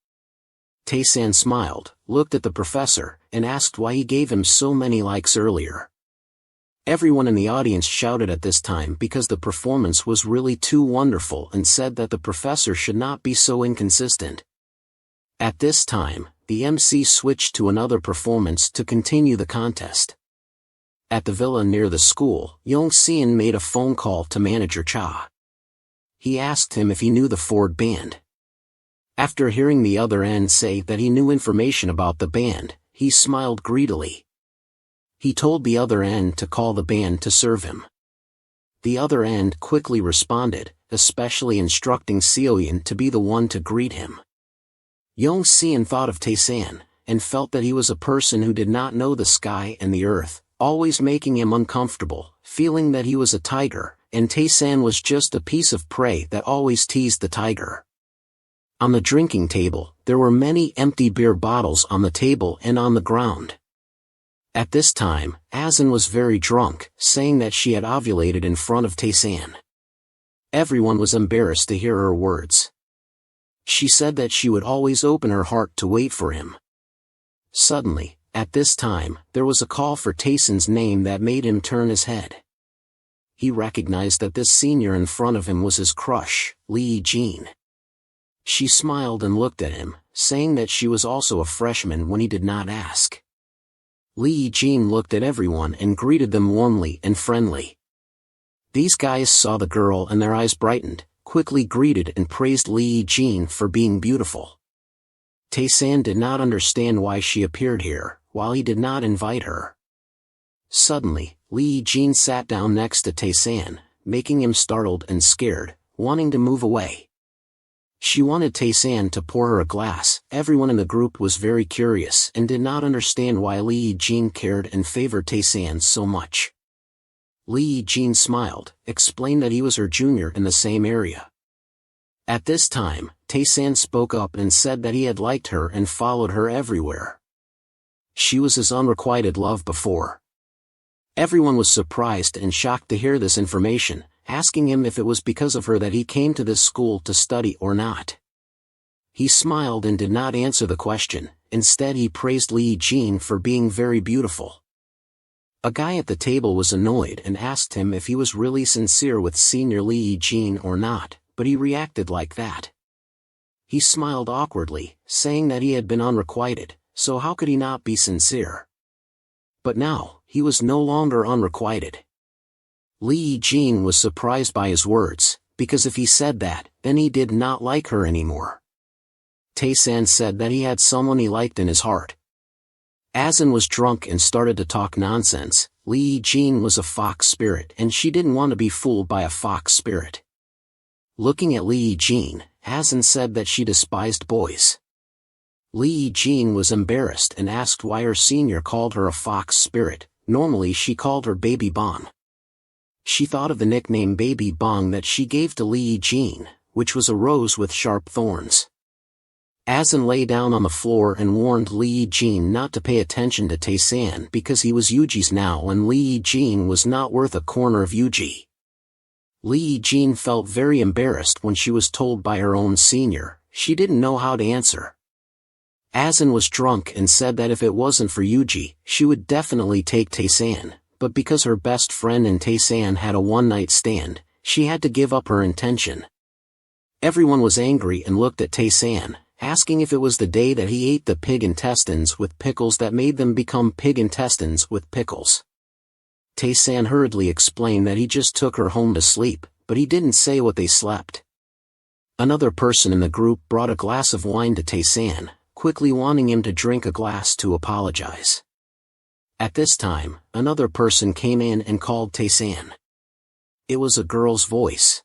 Teson smiled, looked at the professor, and asked why he gave him so many likes earlier. Everyone in the audience shouted at this time because the performance was really too wonderful and said that the professor should not be so inconsistent. At this time, the MC switched to another performance to continue the contest. At the villa near the school, Yong-seon made a phone call to manager Cha. He asked him if he knew the Ford band. After hearing the other end say that he knew information about the band, he smiled greedily. He told the other end to call the band to serve him. The other end quickly responded, especially instructing Seoyeon to be the one to greet him. Yong-seon thought of Teson, and felt that he was a person who did not know the sky and the earth, always making him uncomfortable, feeling that he was a tiger, and Teson was just a piece of prey that always teased the tiger. On the drinking table, there were many empty beer bottles on the table and on the ground. At this time, Azin was very drunk, saying that she had ovulated in front of Teson. Everyone was embarrassed to hear her words. She said that she would always open her heart to wait for him. Suddenly, at this time, there was a call for Teson's name that made him turn his head. He recognized that this senior in front of him was his crush, Lee Jean. She smiled and looked at him, saying that she was also a freshman when he did not ask. Lee Jean looked at everyone and greeted them warmly and friendly. These guys saw the girl and their eyes brightened, quickly greeted and praised Lee Jean for being beautiful. Teson did not understand why she appeared here, while he did not invite her. Suddenly, Lee Jean sat down next to Teson, making him startled and scared, wanting to move away. She wanted Teson to pour her a glass. Everyone in the group was very curious and did not understand why Lee Jean cared and favored Teson so much. Lee Jean smiled, explained that he was her junior in the same area. At this time, Teson spoke up and said that he had liked her and followed her everywhere. She was his unrequited love before. Everyone was surprised and shocked to hear this information, asking him if it was because of her that he came to this school to study or not. He smiled and did not answer the question. Instead he praised Lee Jean for being very beautiful. A guy at the table was annoyed and asked him if he was really sincere with senior Lee Jean or not, but he reacted like that. He smiled awkwardly, saying that he had been unrequited, so how could he not be sincere? But now, he was no longer unrequited. Lee Jean was surprised by his words, because if he said that, then he did not like her anymore. Teson said that he had someone he liked in his heart. Azin was drunk and started to talk nonsense. Lee Jean was a fox spirit and she didn't want to be fooled by a fox spirit. Looking at Lee Jean, Azin said that she despised boys. Lee Jean was embarrassed and asked why her senior called her a fox spirit. Normally she called her Baby Bong. She thought of the nickname Baby Bong that she gave to Lee Jean, which was a rose with sharp thorns. Azin lay down on the floor and warned Lee Jean not to pay attention to Teson because he was Yuji's now and Lee Jean was not worth a corner of Yuji. Lee Jean felt very embarrassed when she was told by her own senior. She didn't know how to answer. Azin was drunk and said that if it wasn't for Yuji, she would definitely take Teson, but because her best friend and Teson had a one-night stand, she had to give up her intention. Everyone was angry and looked at Teson, asking if it was the day that he ate the pig intestines with pickles that made them become pig intestines with pickles. Teson hurriedly explained that he just took her home to sleep, but he didn't say what they slept. Another person in the group brought a glass of wine to Teson, quickly wanting him to drink a glass to apologize. At this time, another person came in and called Teson. It was a girl's voice.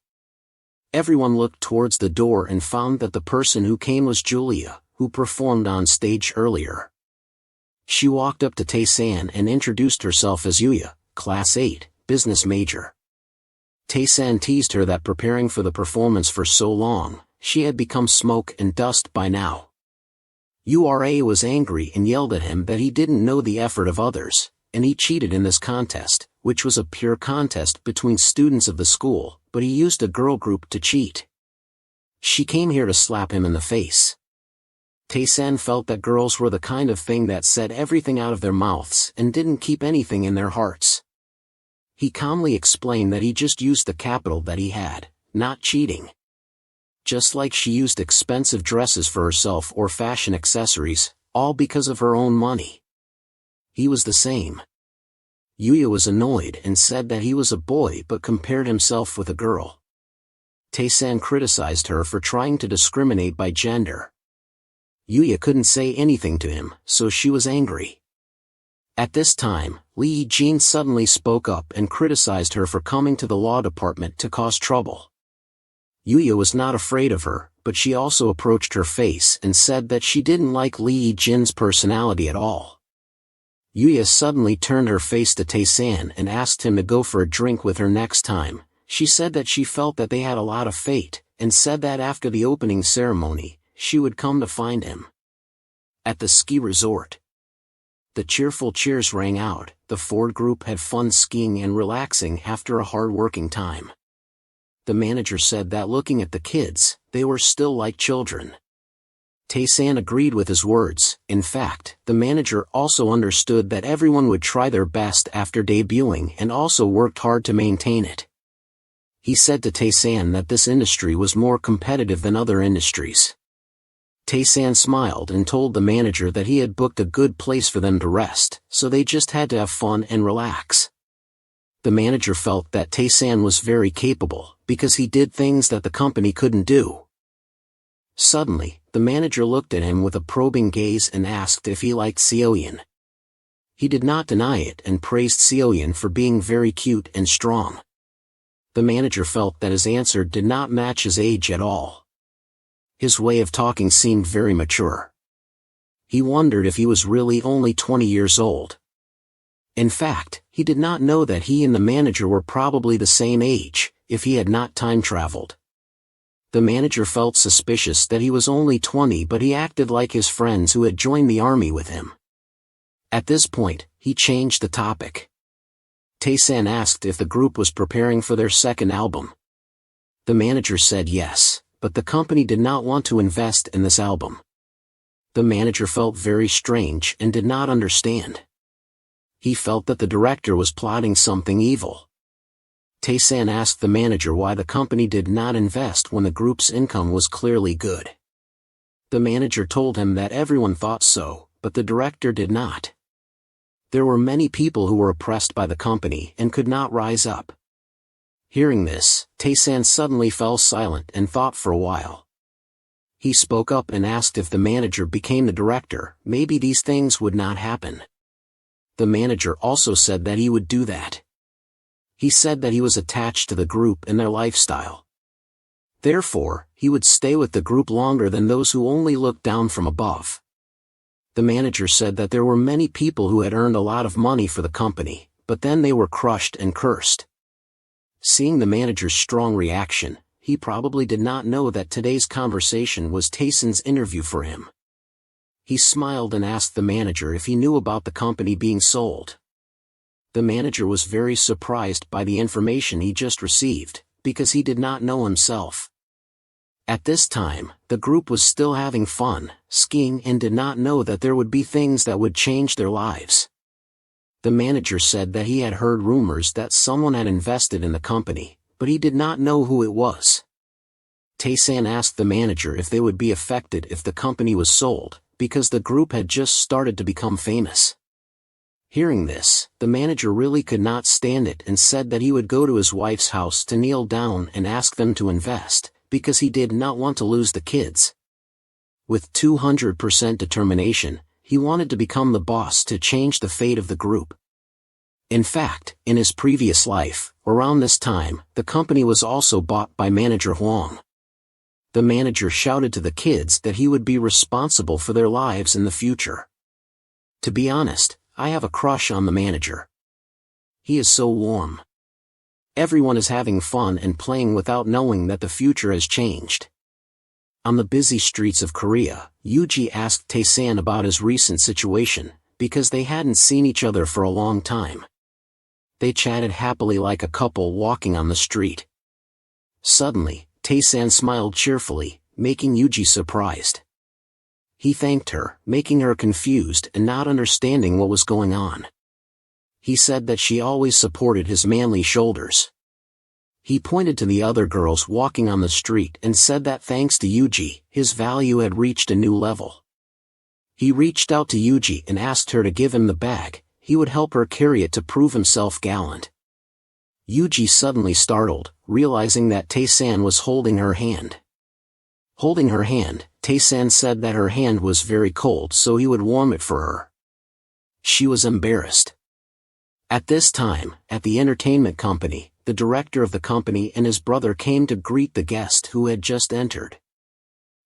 Everyone looked towards the door and found that the person who came was Julia, who performed on stage earlier. She walked up to Teson and introduced herself as Yuya, Class 8, business major. Teson teased her that preparing for the performance for so long, she had become smoke and dust by now. Ura was angry and yelled at him that he didn't know the effort of others, and he cheated in this contest, which was a pure contest between students of the school, but he used a girl group to cheat. She came here to slap him in the face. Teson felt that girls were the kind of thing that said everything out of their mouths and didn't keep anything in their hearts. He calmly explained that he just used the capital that he had, not cheating. Just like she used expensive dresses for herself or fashion accessories, all because of her own money. He was the same. Yuya was annoyed and said that he was a boy but compared himself with a girl. Teson criticized her for trying to discriminate by gender. Yuya couldn't say anything to him, so she was angry. At this time, Lee Jin suddenly spoke up and criticized her for coming to the law department to cause trouble. Yuya was not afraid of her, but she also approached her face and said that she didn't like Lee Jin's personality at all. Yuya suddenly turned her face to Teson and asked him to go for a drink with her next time. She said that she felt that they had a lot of fate, and said that after the opening ceremony, she would come to find him. At the ski resort, the cheerful cheers rang out. The Ford group had fun skiing and relaxing after a hard-working time. The manager said that looking at the kids, they were still like children. Teson agreed with his words. In fact, the manager also understood that everyone would try their best after debuting and also worked hard to maintain it. He said to Teson that this industry was more competitive than other industries. Teson smiled and told the manager that he had booked a good place for them to rest, so they just had to have fun and relax. The manager felt that Teson was very capable, because he did things that the company couldn't do. Suddenly, the manager looked at him with a probing gaze and asked if he liked Seoyeon. He did not deny it and praised Seoyeon for being very cute and strong. The manager felt that his answer did not match his age at all. His way of talking seemed very mature. He wondered if he was really only 20 years old. In fact, he did not know that he and the manager were probably the same age, if he had not time traveled. The manager felt suspicious that he was only 20, but he acted like his friends who had joined the army with him. At this point, he changed the topic. Teson asked if the group was preparing for their second album. The manager said yes, but the company did not want to invest in this album. The manager felt very strange and did not understand. He felt that the director was plotting something evil. Teson asked the manager why the company did not invest when the group's income was clearly good. The manager told him that everyone thought so, but the director did not. There were many people who were oppressed by the company and could not rise up. Hearing this, Teson suddenly fell silent and thought for a while. He spoke up and asked if the manager became the director, maybe these things would not happen. The manager also said that he would do that. He said that he was attached to the group and their lifestyle. Therefore, he would stay with the group longer than those who only looked down from above. The manager said that there were many people who had earned a lot of money for the company, but then they were crushed and cursed. Seeing the manager's strong reaction, he probably did not know that today's conversation was Teson's interview for him. He smiled and asked the manager if he knew about the company being sold. The manager was very surprised by the information he just received, because he did not know himself. At this time, the group was still having fun, skiing, and did not know that there would be things that would change their lives. The manager said that he had heard rumors that someone had invested in the company, but he did not know who it was. Teson asked the manager if they would be affected if the company was sold, because the group had just started to become famous. Hearing this, the manager really could not stand it and said that he would go to his wife's house to kneel down and ask them to invest, because he did not want to lose the kids. With 200% determination, he wanted to become the boss to change the fate of the group. In fact, in his previous life, around this time, the company was also bought by manager Huang. The manager shouted to the kids that he would be responsible for their lives in the future. To be honest, I have a crush on the manager. He is so warm. Everyone is having fun and playing without knowing that the future has changed. On the busy streets of Korea, Yuji asked Teson about his recent situation, because they hadn't seen each other for a long time. They chatted happily like a couple walking on the street. Suddenly, Teson smiled cheerfully, making Yuji surprised. He thanked her, making her confused and not understanding what was going on. He said that she always supported his manly shoulders. He pointed to the other girls walking on the street and said that thanks to Yuji, his value had reached a new level. He reached out to Yuji and asked her to give him the bag. He would help her carry it to prove himself gallant. Yuji suddenly startled, realizing that Teson was holding her hand. Holding her hand, Teson said that her hand was very cold so he would warm it for her. She was embarrassed. At this time, at the entertainment company, the director of the company and his brother came to greet the guest who had just entered.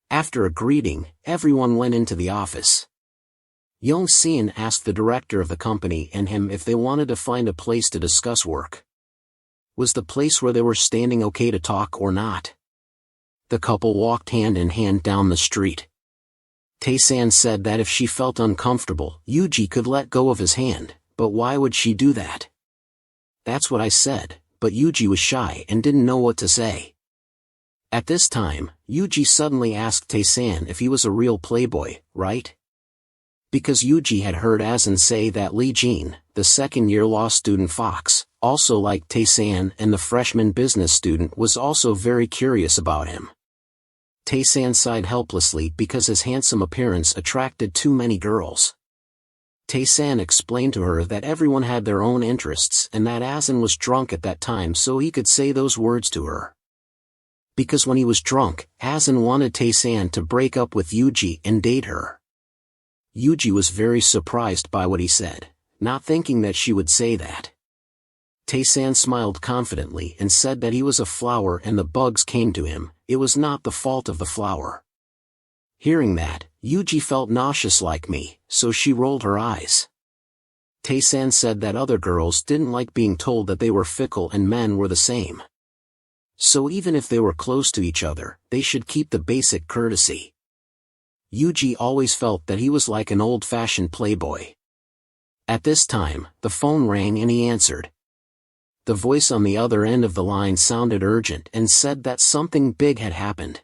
After a greeting, everyone went into the office. Young-seon asked the director of the company and him if they wanted to find a place to discuss work. Was the place where they were standing okay to talk or not? The couple walked hand in hand down the street. Teson said that if she felt uncomfortable, Yuji could let go of his hand, but why would she do that? That's what I said, but Yuji was shy and didn't know what to say. At this time, Yuji suddenly asked Teson if he was a real playboy, right? Because Yuji had heard Asin say that Lee Jin, the second-year law student Fox, also liked Teson and the freshman business student was also very curious about him. Teson sighed helplessly because his handsome appearance attracted too many girls. Teson explained to her that everyone had their own interests and that Asin was drunk at that time so he could say those words to her. Because when he was drunk, Asin wanted Teson to break up with Yuji and date her. Yuji was very surprised by what he said, not thinking that she would say that. Teson smiled confidently and said that he was a flower and the bugs came to him, it was not the fault of the flower. Hearing that, Yuji felt nauseous like me, so she rolled her eyes. Teson said that other girls didn't like being told that they were fickle and men were the same. So even if they were close to each other, they should keep the basic courtesy. Yuji always felt that he was like an old-fashioned playboy. At this time, the phone rang and he answered. The voice on the other end of the line sounded urgent and said that something big had happened.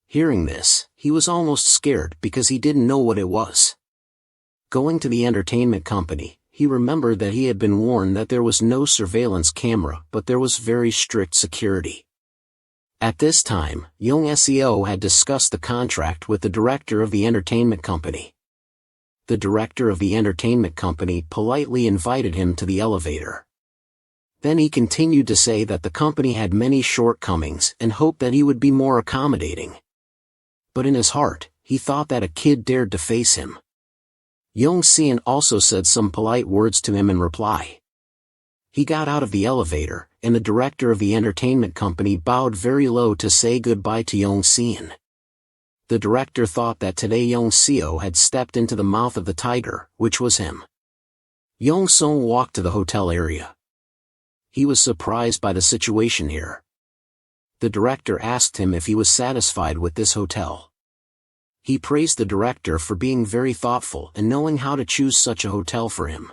Hearing this, he was almost scared because he didn't know what it was. Going to the entertainment company, he remembered that he had been warned that there was no surveillance camera but there was very strict security. At this time, Young SEO had discussed the contract with the director of the entertainment company. The director of the entertainment company politely invited him to the elevator. Then he continued to say that the company had many shortcomings and hoped that he would be more accommodating. But in his heart, he thought that a kid dared to face him. Young-seon also said some polite words to him in reply. He got out of the elevator, and the director of the entertainment company bowed very low to say goodbye to Young-seon. The director thought that today Young-seo had stepped into the mouth of the tiger, which was him. Young-seon walked to the hotel area. He was surprised by the situation here. The director asked him if he was satisfied with this hotel. He praised the director for being very thoughtful and knowing how to choose such a hotel for him.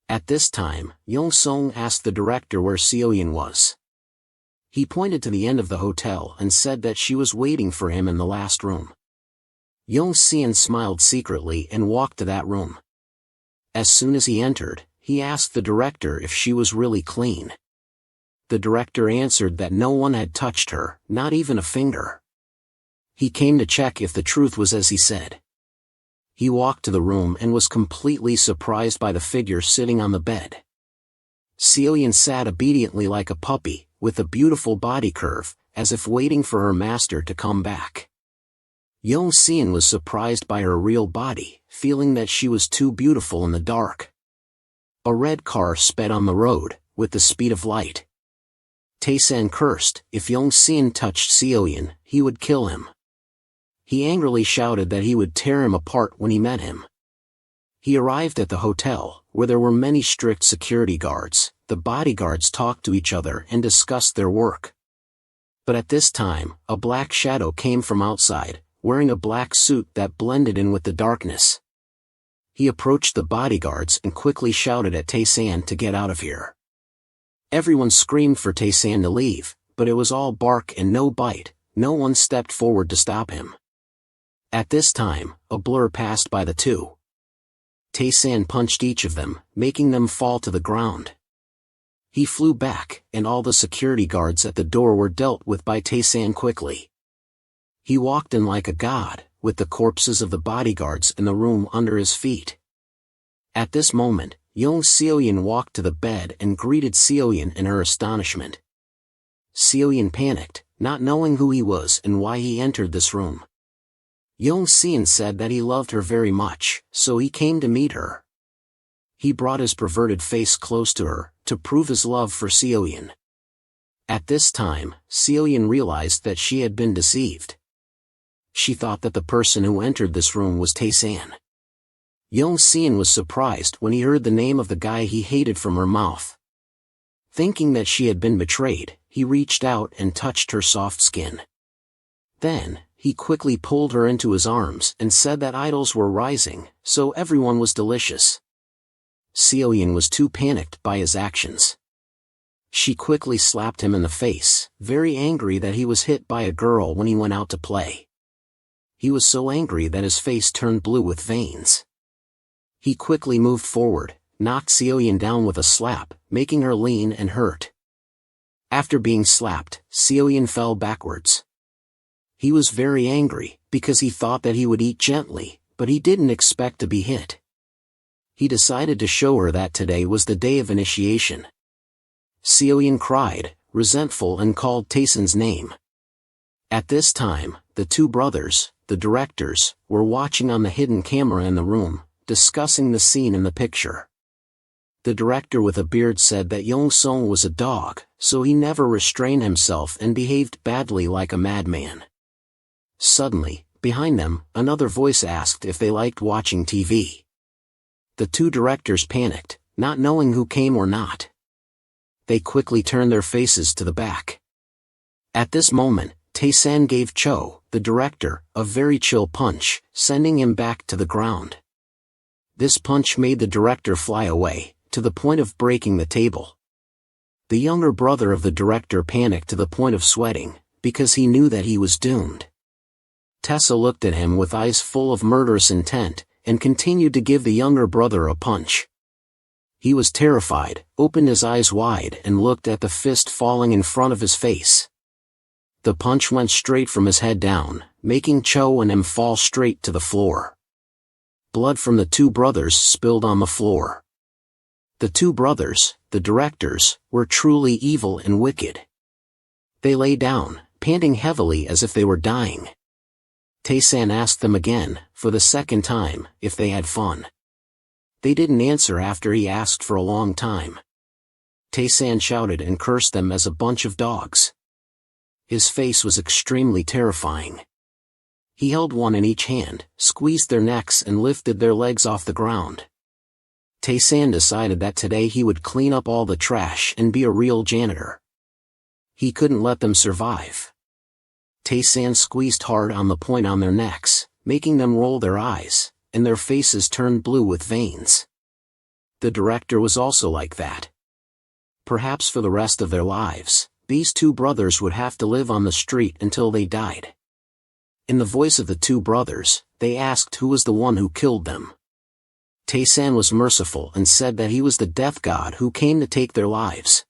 At this time, Young-seon asked the director where Seo-yeon was. He pointed to the end of the hotel and said that she was waiting for him in the last room. Young-seon smiled secretly and walked to that room. As soon as he entered, he asked the director if she was really clean. The director answered that no one had touched her, not even a finger. He came to check if the truth was as he said. He walked to the room and was completely surprised by the figure sitting on the bed. Seo-yeon sat obediently like a puppy, with a beautiful body curve, as if waiting for her master to come back. Young-seon was surprised by her real body, feeling that she was too beautiful in the dark. A red car sped on the road, with the speed of light. Teson cursed, if Young-seon touched Seo-yeon, he would kill him. He angrily shouted that he would tear him apart when he met him. He arrived at the hotel, where there were many strict security guards. The bodyguards talked to each other and discussed their work. But at this time, a black shadow came from outside, wearing a black suit that blended in with the darkness. He approached the bodyguards and quickly shouted at Teson to get out of here. Everyone screamed for Teson to leave, but it was all bark and no bite. No one stepped forward to stop him. At this time, a blur passed by the two. Teson punched each of them, making them fall to the ground. He flew back, and all the security guards at the door were dealt with by Teson quickly. He walked in like a god, with the corpses of the bodyguards in the room under his feet. At this moment, young Seoyin walked to the bed and greeted Seoyin in her astonishment. Seoyin panicked, not knowing who he was and why he entered this room. Young Seon said that he loved her very much, so he came to meet her. He brought his perverted face close to her, to prove his love for Seoyin. At this time, Seoyin realized that she had been deceived. She thought that the person who entered this room was Teson. Young Seon was surprised when he heard the name of the guy he hated from her mouth. Thinking that she had been betrayed, he reached out and touched her soft skin. Then, he quickly pulled her into his arms and said that idols were rising, so everyone was delicious. Seoyin was too panicked by his actions. She quickly slapped him in the face, very angry that he was hit by a girl when he went out to play. He was so angry that his face turned blue with veins. He quickly moved forward, knocked Seoyin down with a slap, making her lean and hurt. After being slapped, Seoyin fell backwards. He was very angry, because he thought that he would eat gently, but he didn't expect to be hit. He decided to show her that today was the day of initiation. Seoyin cried, resentful, and called Teson's name. At this time, the two brothers, the directors, were watching on the hidden camera in the room, discussing the scene in the picture. The director with a beard said that Yong Song was a dog, so he never restrained himself and behaved badly like a madman. Suddenly, behind them, another voice asked if they liked watching TV. The two directors panicked, not knowing who came or not. They quickly turned their faces to the back. At this moment, Teson gave Cho, the director, a very chill punch, sending him back to the ground. This punch made the director fly away, to the point of breaking the table. The younger brother of the director panicked to the point of sweating, because he knew that he was doomed. Tessa looked at him with eyes full of murderous intent, and continued to give the younger brother a punch. He was terrified, opened his eyes wide and looked at the fist falling in front of his face. The punch went straight from his head down, making Cho and him fall straight to the floor. Blood from the two brothers spilled on the floor. The two brothers, the directors, were truly evil and wicked. They lay down, panting heavily as if they were dying. Teson asked them again, for the second time, if they had fun. They didn't answer after he asked for a long time. Teson shouted and cursed them as a bunch of dogs. His face was extremely terrifying. He held one in each hand, squeezed their necks and lifted their legs off the ground. Teson decided that today he would clean up all the trash and be a real janitor. He couldn't let them survive. Teson squeezed hard on the point on their necks, making them roll their eyes, and their faces turned blue with veins. The director was also like that. Perhaps for the rest of their lives, these two brothers would have to live on the street until they died. In the voice of the two brothers, they asked who was the one who killed them. Teson was merciful and said that he was the death god who came to take their lives.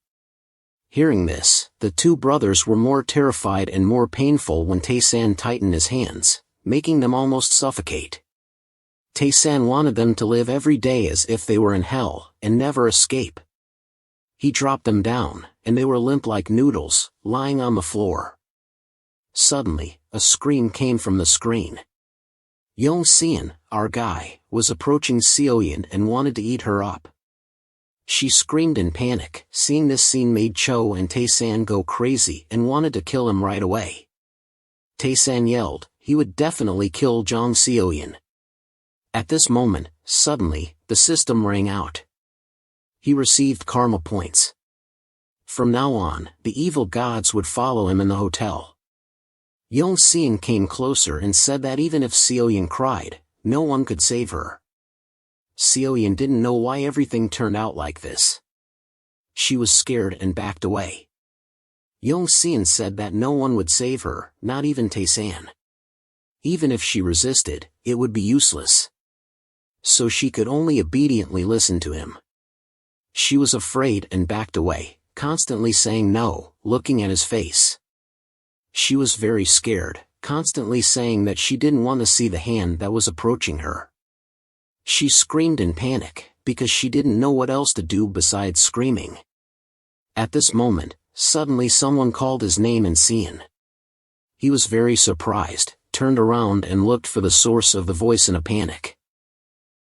Hearing this, the two brothers were more terrified and more painful when Teson tightened his hands, making them almost suffocate. Teson wanted them to live every day as if they were in hell, and never escape. He dropped them down, and they were limp like noodles, lying on the floor. Suddenly, a scream came from the screen. Yong Seon, our guy, was approaching Seoyin and wanted to eat her up. She screamed in panic. Seeing this scene made Cho and Teson go crazy and wanted to kill him right away. Teson yelled, he would definitely kill Jong Seoyin. At this moment, suddenly, the system rang out. He received karma points. From now on, the evil gods would follow him in the hotel. Yong Seon came closer and said that even if Seoyin cried, no one could save her. Seoyin didn't know why everything turned out like this. She was scared and backed away. Yong Seon said that no one would save her, not even Teson. Even if she resisted, it would be useless. So she could only obediently listen to him. She was afraid and backed away, constantly saying no, looking at his face. She was very scared, constantly saying that she didn't want to see the hand that was approaching her. She screamed in panic, because she didn't know what else to do besides screaming. At this moment, suddenly someone called his name in Seon. He was very surprised, turned around and looked for the source of the voice in a panic.